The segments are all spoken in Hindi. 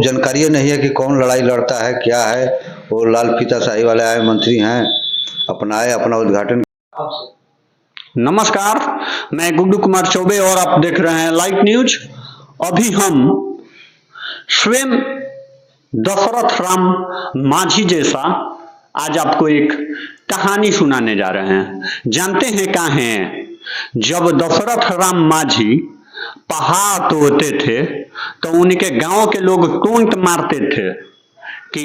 जानकारी नहीं है कि कौन लड़ाई लड़ता है क्या है। वो लाल फीताशाही वाले आए मंत्री हैं, अपनाए अपना उद्घाटन। नमस्कार, मैं गुड्डू कुमार चौबे और आप देख रहे हैं लाइव न्यूज। अभी हम स्वयं दशरथ राम मांझी जैसा आज आपको एक कहानी सुनाने जा रहे हैं। जानते हैं कहाँ हैं? जब दशरथ राम मांझी पहाड़ तोड़ते थे तो उनके गांव के लोग टोंट मारते थे कि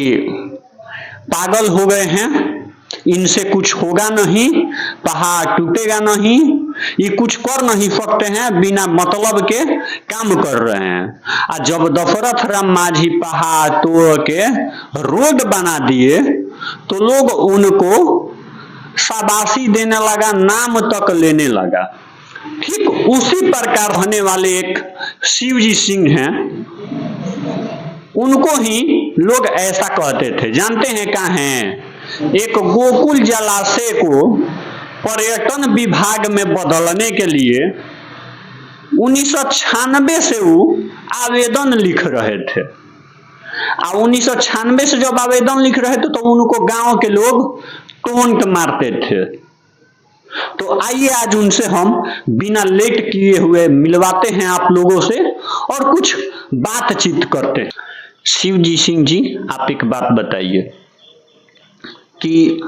पागल हो गए हैं, इनसे कुछ होगा नहीं, पहाड़ टूटेगा नहीं, ये कुछ कर नहीं सकते हैं, बिना मतलब के काम कर रहे हैं। और जब दशरथ राम मांझी पहाड़ तोड़ के रोड बना दिए तो लोग उनको शाबाशी देने लगा, नाम तक लेने लगा। ठीक उसी प्रकार होने वाले एक शिवजी सिंह हैं, उनको ही लोग ऐसा कहते थे। जानते हैं कहाँ हैं? एक गोकुल जलाशय को पर्यटन विभाग में बदलने के लिए 1996 से वो आवेदन लिख रहे थे। और 1996 से जब आवेदन लिख रहे थे तो उनको गांव के लोग टोंट मारते थे। तो आइए आज उनसे हम बिना लेट किए हुए मिलवाते हैं आप लोगों से और कुछ बातचीत करते हैं। शिवजी सिंह जी, आप एक बात बताइए कि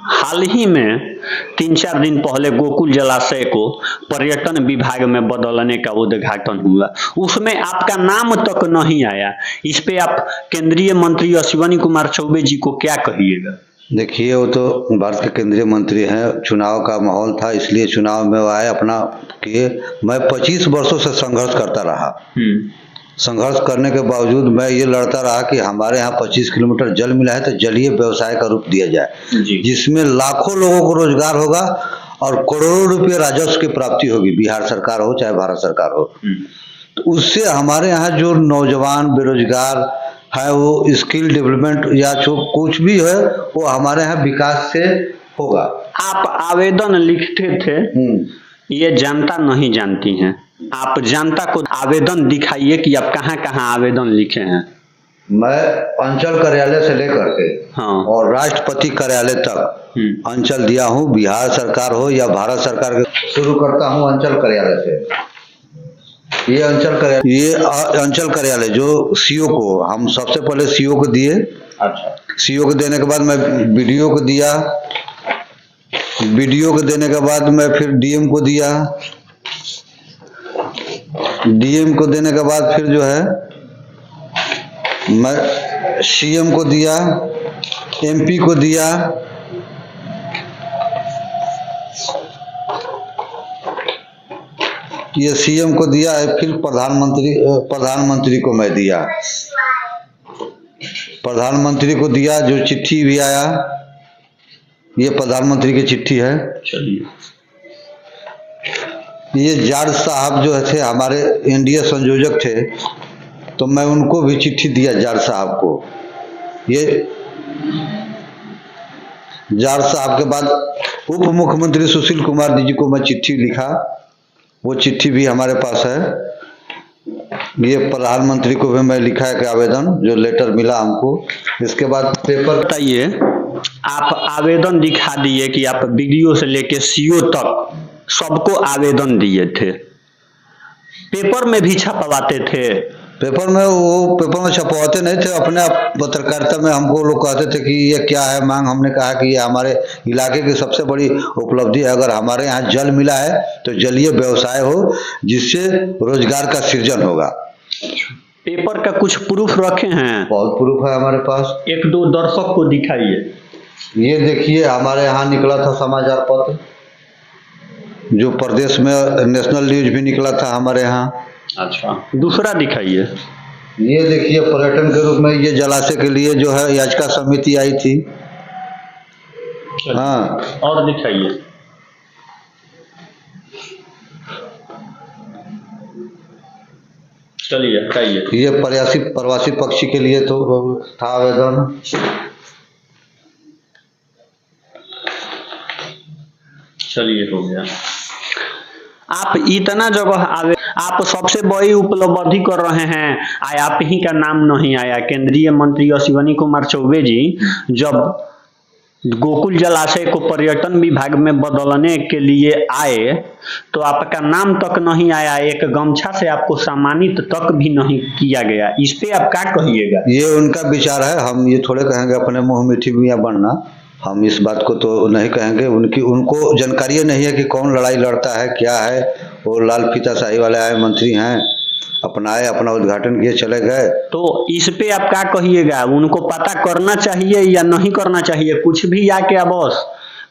हाल ही में 3-4 दिन पहले गोकुल जलाशय को पर्यटन विभाग में बदलने का उद्घाटन हुआ, उसमें आपका नाम तक नहीं आया। इस पे आप केंद्रीय मंत्री अश्विनी कुमार चौबे जी को क्या कहिएगा? देखिए, वो तो भारत के केंद्रीय मंत्री हैं, चुनाव का माहौल था इसलिए चुनाव में वो आए अपना किए। मैं 25 वर्षों से संघर्ष करता रहा। संघर्ष करने के बावजूद मैं ये लड़ता रहा कि हमारे यहाँ 25 किलोमीटर जल मिला है तो जलीय व्यवसाय का रूप दिया जाए, जिसमें लाखों लोगों को रोजगार होगा और करोड़ों रुपये राजस्व की प्राप्ति होगी, बिहार सरकार हो चाहे भारत सरकार हो। तो उससे हमारे यहाँ जो नौजवान बेरोजगार है वो स्किल डेवलपमेंट या जो कुछ भी है वो हमारे यहाँ विकास से होगा। आप आवेदन लिखते थे, ये जनता नहीं जानती है। आप जनता को आवेदन दिखाइए कि आप कहाँ कहाँ आवेदन लिखे हैं। मैं अंचल कार्यालय से लेकर के और राष्ट्रपति कार्यालय तक अंचल दिया हूँ, बिहार सरकार हो या भारत सरकार के। शुरू करता हूँ अंचल कार्यालय से। ये अंचल कार्यालय जो सीओ को हम सबसे पहले सीओ को दिए। अच्छा। सीओ को देने के बाद मैं बीडीओ को दिया, बीडीओ को देने के बाद मैं फिर डीएम को दिया, डीएम को देने के बाद फिर जो है मैं सीएम को दिया, एमपी को दिया, ये सीएम को दिया है, फिर प्रधानमंत्री को मैं दिया। प्रधानमंत्री को दिया, जो चिट्ठी भी आया ये प्रधानमंत्री की चिट्ठी है। चलिए, ये जाट साहब जो थे हमारे एनडीए संयोजक थे, तो मैं उनको भी चिट्ठी दिया जाट साहब को। ये जाट साहब के बाद उप मुख्यमंत्री सुशील कुमार जी को मैं चिट्ठी लिखा, वो चिट्ठी भी हमारे पास है। ये प्रधानमंत्री को भी मैं लिखा है कि आवेदन जो लेटर मिला हमको। इसके बाद पेपर बताइए, आप आवेदन दिखा दिए कि आप बीडीओ से लेके सीओ तक सबको आवेदन दिए थे, पेपर में भी छपवाते थे। पेपर में छपवाते नहीं थे, अपने पत्रकारिता में हमको लोग कहते थे कि ये क्या है मांग। हमने कहा कि ये हमारे इलाके की सबसे बड़ी उपलब्धि है, अगर हमारे यहाँ जल मिला है तो जलीय व्यवसाय हो जिससे रोजगार का सृजन होगा। पेपर का कुछ प्रूफ रखे हैं? बहुत प्रूफ है हमारे पास। 1-2 दर्शक को दिखाइए। ये देखिए, हमारे यहाँ निकला था समाचार पत्र, जो प्रदेश में नेशनल न्यूज भी निकला था हमारे यहाँ। अच्छा, दूसरा दिखाइए। ये देखिए, पर्यटन के रूप में ये जलाशय के लिए जो है याचिका समिति आई थी। हाँ, और दिखाइए। चलिए बताइए। ये प्रवासी पक्षी के लिए तो था आवेदन। चलिए, हो गया। आप इतना जगह आवे, आप सबसे बड़ी उपलब्धि कर रहे हैं, आप ही का नाम नहीं आया। केंद्रीय मंत्री अश्विनी कुमार चौबे जी जब गोकुल जलाशय को पर्यटन विभाग में बदलने के लिए आए तो आपका नाम तक नहीं आया, एक गमछा से आपको सम्मानित तक भी नहीं किया गया। इस पे आप क्या कहिएगा? ये उनका विचार है, हम ये थोड़े कहेंगे अपने मुंह मीठी मियाँ बनना, हम इस बात को तो नहीं कहेंगे। उनको जानकारी नहीं है कि कौन लड़ाई लड़ता है क्या है। वो लाल फीताशाही वाले आए, मंत्री हैं, अपनाए, अपना उद्घाटन किए, चले गए। तो इस पे आप क्या कहिएगा? उनको पता करना चाहिए या नहीं करना चाहिए? कुछ भी आके अब बस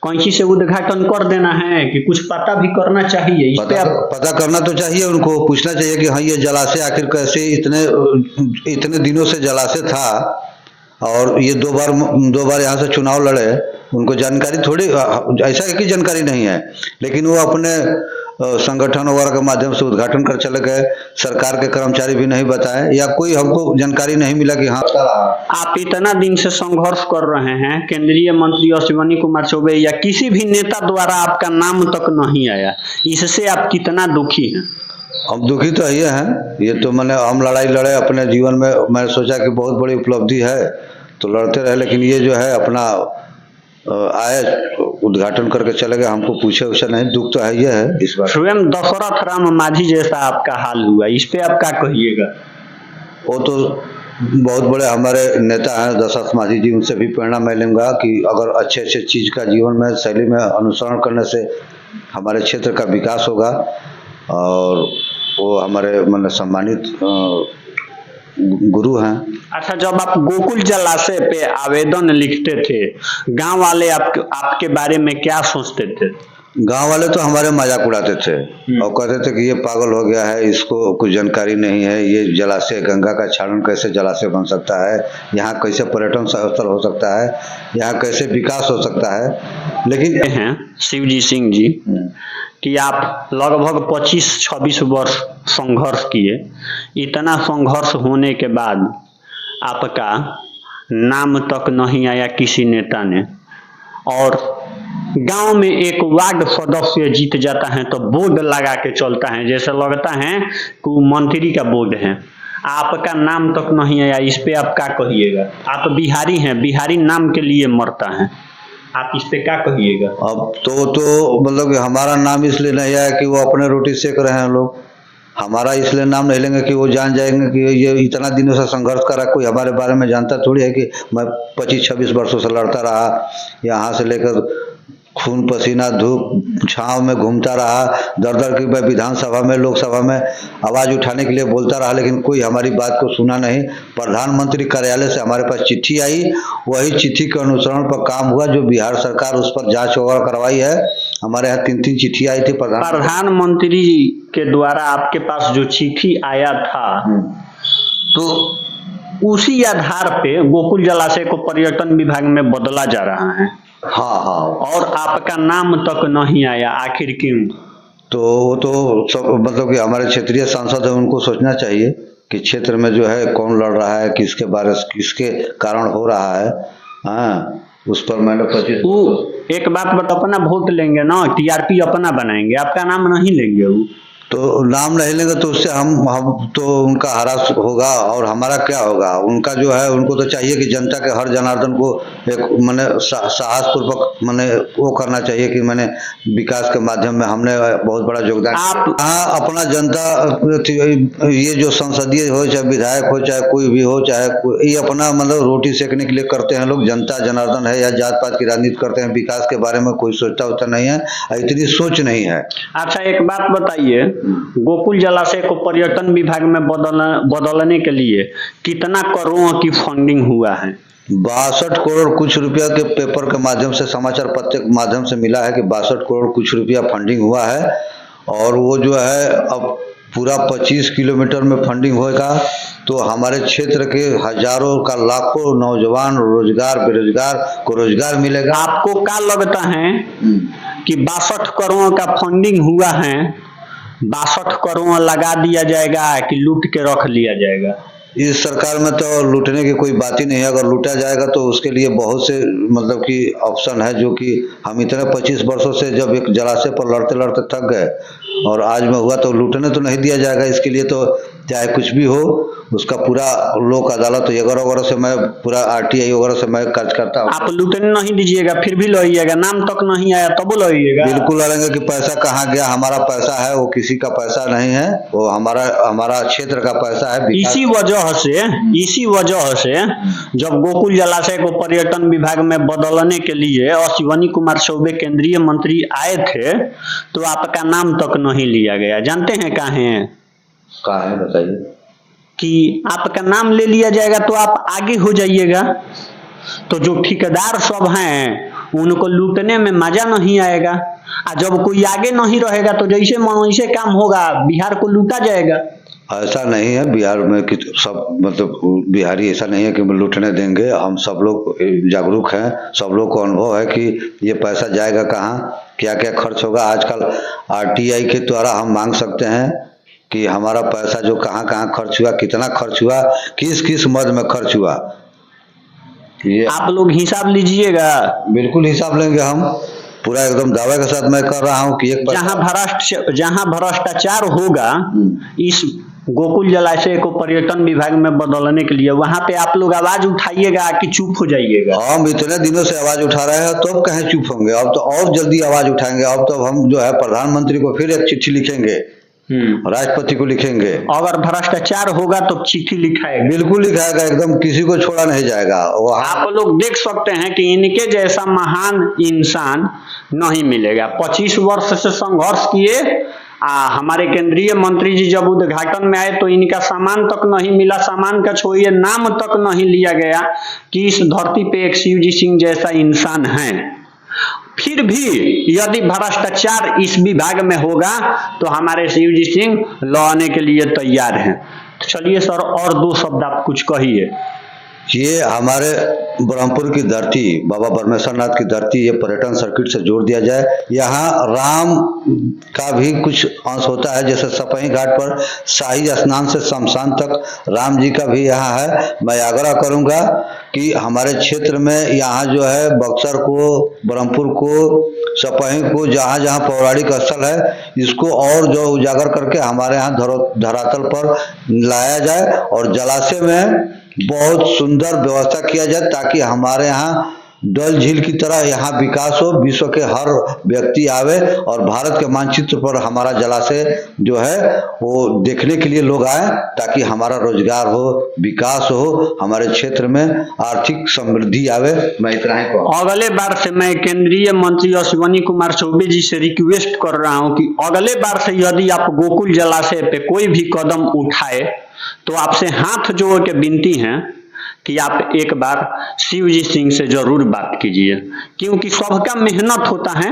कहीं से उद्घाटन कर देना है कि कुछ पता भी करना चाहिए? इस पे आप पता करना तो चाहिए, उनको पूछना चाहिए कि हाँ ये जलाशय आखिर कैसे इतने दिनों से जलाशय था, और ये दो बार यहाँ से चुनाव लड़े। उनको जानकारी थोड़ी, ऐसा है कि जानकारी नहीं है, लेकिन वो अपने संगठन वगैरह के माध्यम से उद्घाटन कर चले गए। सरकार के कर्मचारी भी नहीं बताए, या कोई हमको जानकारी नहीं मिला कि हाँ। आप इतना दिन से संघर्ष कर रहे हैं, केंद्रीय मंत्री अश्विनी कुमार चौबे या किसी भी नेता द्वारा आपका नाम तक नहीं आया, इससे आप कितना दुखी हैं? हम दुखी तो ये हैं, ये तो मैंने हम लड़ाई लड़े अपने जीवन में, मैंने सोचा कि बहुत बड़ी उपलब्धि है तो लड़ते रहे, लेकिन ये जो है अपना आए उद्घाटन करके चले गए, हमको पूछे उछे नहीं। दुख तो है, ये है इस बार। स्वयं दशरथ राम मांझी जैसा आपका हाल हुआ, इस पे आप क्या कहिएगा? वो तो बहुत बड़े हमारे नेता हैं दशरथ मांझी जी, उनसे भी प्रेरणा मैं लूँगा कि अगर अच्छे अच्छे चीज़ का जीवन में शैली में अनुसरण करने से हमारे क्षेत्र का विकास होगा, और वो हमारे मतलब सम्मानित गुरु हैं। अच्छा, जब आप गोकुल जलाशय पे आवेदन लिखते थे, गांव वाले आपके बारे में क्या सोचते थे? गांव वाले तो हमारे मजाक उड़ाते थे और कहते थे कि ये पागल हो गया है, इसको कुछ जानकारी नहीं है, ये जलाशय गंगा का क्षरण कैसे जलाशय बन सकता है, यहाँ कैसे पर्यटन स्थल हो सकता है, यहाँ कैसे विकास हो सकता है। लेकिन हैं शिवजी सिंह जी कि आप लगभग 25-26 वर्ष संघर्ष किए, इतना संघर्ष होने के बाद आपका नाम तक नहीं आया किसी नेता ने, और गांव में एक वार्ड सदस्य जीत जाता है तो बोर्ड लगा के चलता है, जैसे लगता है कि वो मंत्री का बोर्ड है, आपका नाम तक नहीं आया। इस पे आप क्या कहिएगा? आप बिहारी हैं, बिहारी नाम के लिए मरता है, आप इस पे क्या कहिएगा? अब तो मतलब कि हमारा नाम इसलिए नहीं आया कि वो अपने रोटी सेक रहे हैं लोग, हमारा इसलिए नाम नहीं लेंगे कि वो जान जाएंगे कि ये इतना दिनों से संघर्ष करा। कोई हमारे बारे में जानता थोड़ी है कि मैं 25-26 वर्षों से लड़ता रहा, यहाँ से लेकर खून पसीना धूप छांव में घूमता रहा, दर दर की मैं विधानसभा में लोकसभा में आवाज़ उठाने के लिए बोलता रहा, लेकिन कोई हमारी बात को सुना नहीं। प्रधानमंत्री कार्यालय से हमारे पास चिट्ठी आई, वही चिट्ठी के अनुसरण पर काम हुआ, जो बिहार सरकार उस पर जांच वगैरह करवाई है। हमारे यहाँ 3 चिट्ठी आई थी प्रधानमंत्री के द्वारा आपके पास जो चिट्ठी आया था, तो उसी आधार पे गोकुल जलाशय को पर्यटन विभाग में बदला जा रहा है। हाँ, और आपका नाम तक नहीं आया, आखिर क्यों? तो वो तो सब मतलब कि हमारे क्षेत्रीय सांसद है, उनको सोचना चाहिए कि क्षेत्र में जो है कौन लड़ रहा है, किसके कारण हो रहा है। हाँ, उस पर मैंने 25 एक बात बता, अपना वोट लेंगे ना, टीआरपी अपना बनाएंगे, आपका नाम नहीं लेंगे। वो तो नाम नहीं लेंगे तो उससे हम तो उनका हरास होगा, और हमारा क्या होगा। उनका जो है, उनको तो चाहिए कि जनता के हर जनार्दन को एक मैंने साहस पूर्वक मैंने वो करना चाहिए कि मैंने विकास के माध्यम में हमने बहुत बड़ा योगदान। हाँ, अपना जनता, ये जो संसदीय हो चाहे विधायक हो चाहे कोई भी हो, चाहे ये अपना मतलब रोटी सेकने के लिए करते हैं लोग। जनता जनार्दन है या जात पात की राजनीति करते हैं, विकास के बारे में कोई सोचता होता नहीं है, इतनी सोच नहीं है। अच्छा, एक बात बताइए, गोकुल जलाशय को पर्यटन विभाग में बदलने के लिए कितना करोड़ की फंडिंग हुआ है? 62 करोड़ कुछ रुपया के पेपर के माध्यम से, समाचार पत्र के माध्यम से मिला है कि 62 करोड़ कुछ रुपया फंडिंग हुआ है। और वो जो है अब पूरा 25 किलोमीटर में फंडिंग होगा, तो हमारे क्षेत्र के हजारों का लाखों नौजवान रोजगार बेरोजगार को रोजगार मिलेगा। आपको क्या लगता है कि 62 करोड़ का फंडिंग हुआ है, 62 करोड़ लगा दिया जाएगा कि लूट के रख लिया जाएगा? इस सरकार में तो लूटने की कोई बात ही नहीं है। अगर लूटा जाएगा तो उसके लिए बहुत से मतलब कि ऑप्शन है, जो कि हम इतने 25 वर्षों से जब एक जलाशय पर लड़ते लड़ते थक गए, और आज में हुआ तो लूटने तो नहीं दिया जाएगा। इसके लिए तो चाहे कुछ भी हो, उसका पूरा लोक अदालत वगैरह से मैं पूरा RTI वगैरह से मैं कार्य करता हूँ। आप लूटने नहीं दीजिएगा, फिर भी लइएगा, नाम तक नहीं आया तब लइएगा। बिल्कुल लड़ेंगे कि पैसा कहाँ गया, हमारा पैसा है, वो किसी का पैसा नहीं है, वो हमारा क्षेत्र का पैसा है। इसी वजह से जब गोकुल जलाशय को पर्यटन विभाग में बदलने के लिए अश्विनी कुमार चौबे केंद्रीय मंत्री आए थे तो आपका नाम तक नहीं लिया गया। जानते हैं कहाँ है बताइए। कि आपका नाम ले लिया जाएगा तो आप आगे हो जाइएगा, तो जो ठेकेदार सब हैं उनको लूटने में मजा नहीं आएगा। जब कोई आगे नहीं रहेगा तो जैसे मन वैसे काम होगा, बिहार को लूटा जाएगा। ऐसा नहीं है बिहार में कि सब मतलब बिहारी ऐसा नहीं है कि लूटने देंगे। हम सब लोग जागरूक हैं, सब लोग को अनुभव है कि ये पैसा जाएगा कहाँ, क्या क्या खर्च होगा। आजकल RTI के द्वारा हम मांग सकते हैं कि हमारा पैसा जो कहाँ कहाँ खर्च हुआ, कितना खर्च हुआ, किस किस मद में खर्च हुआ, ये आप लोग हिसाब लीजिएगा। बिल्कुल हिसाब लेंगे हम, पूरा एकदम दावे के साथ मैं कर रहा हूँ कि एक जहाँ भ्रष्टाचार होगा इस गोकुल जलाशय को पर्यटन विभाग में बदलने के लिए, वहां पे आप लोग आवाज उठाइएगा कि चुप हो जाइएगा। हम इतने दिनों से आवाज उठा रहे हैं, तो अब कहीं चुप होंगे, अब तो और जल्दी आवाज उठाएंगे। अब तो हम जो है प्रधानमंत्री को फिर एक चिट्ठी लिखेंगे, राष्ट्रपति को लिखेंगे। अगर भ्रष्टाचार होगा तो चिट्ठी लिखाएगा, बिल्कुल लिखाएगा, एकदम किसी को छोड़ा नहीं जाएगा। आप लोग देख सकते हैं कि इनके जैसा महान इंसान नहीं मिलेगा। 25 वर्ष से संघर्ष किए। हमारे केंद्रीय मंत्री जी जब उद्घाटन में आए तो इनका सामान तक नहीं मिला, सामान का छोड़िए नाम तक नहीं लिया गया कि इस धरती पे एक शिवजी सिंह जैसा इंसान है। फिर भी यदि भ्रष्टाचार इस विभाग में होगा तो हमारे शिवजी सिंह लड़ने के लिए तैयार हैं। चलिए सर, और 2 शब्द आप कुछ कहिए। ये हमारे ब्रह्मपुर की धरती, बाबा परमेश्वर नाथ की धरती, ये पर्यटन सर्किट से जोड़ दिया जाए। यहाँ राम का भी कुछ अंश होता है, जैसे सपही घाट पर शाही स्नान से शमशान तक राम जी का भी यहाँ है। मैं आग्रह करूँगा कि हमारे क्षेत्र में यहाँ जो है बक्सर को, ब्रह्मपुर को, सपही को, जहाँ जहाँ पौराणिक स्थल है, इसको और जो उजागर करके हमारे यहाँ धरातल पर लाया जाए और जलाशय में बहुत सुंदर व्यवस्था किया जाए, ताकि हमारे यहाँ डल झील की तरह यहाँ विकास हो, विश्व के हर व्यक्ति आवे और भारत के मानचित्र पर हमारा जलाशय जो है वो देखने के लिए लोग आए, ताकि हमारा रोजगार हो, विकास हो, हमारे क्षेत्र में आर्थिक समृद्धि आवे। मैं इतना ही कहूँगा। अगले बार से मैं केंद्रीय मंत्री अश्विनी कुमार चौबे जी से रिक्वेस्ट कर रहा हूँ कि अगले बार से यदि आप गोकुल जलाशय पे कोई भी कदम उठाए तो आपसे हाथ जोड़ के विनती है कि आप एक बार शिवजी सिंह से जरूर बात कीजिए, क्योंकि सबका मेहनत होता है।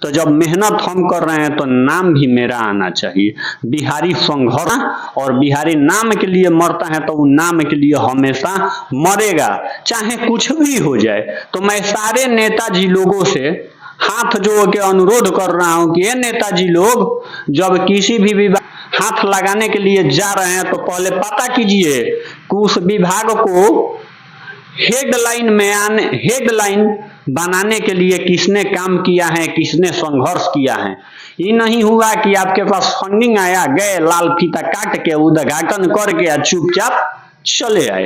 तो जब मेहनत हम कर रहे हैं तो नाम भी मेरा आना चाहिए। बिहारी संघर्ष और बिहारी नाम के लिए मरता है तो वो नाम के लिए हमेशा मरेगा, चाहे कुछ भी हो जाए। तो मैं सारे नेताजी लोगों से हाथ जोड़ के अनुरोध कर रहा हूं कि ये नेताजी लोग जब किसी भी विभाग हाथ लगाने के लिए जा रहे हैं तो पहले पता कीजिए कि उस विभाग को हेडलाइन बनाने के लिए किसने काम किया है, किसने संघर्ष किया है। ये नहीं हुआ कि आपके पास फंडिंग आया, गए लाल फीता काट के उद्घाटन करके चुपचाप चले आए।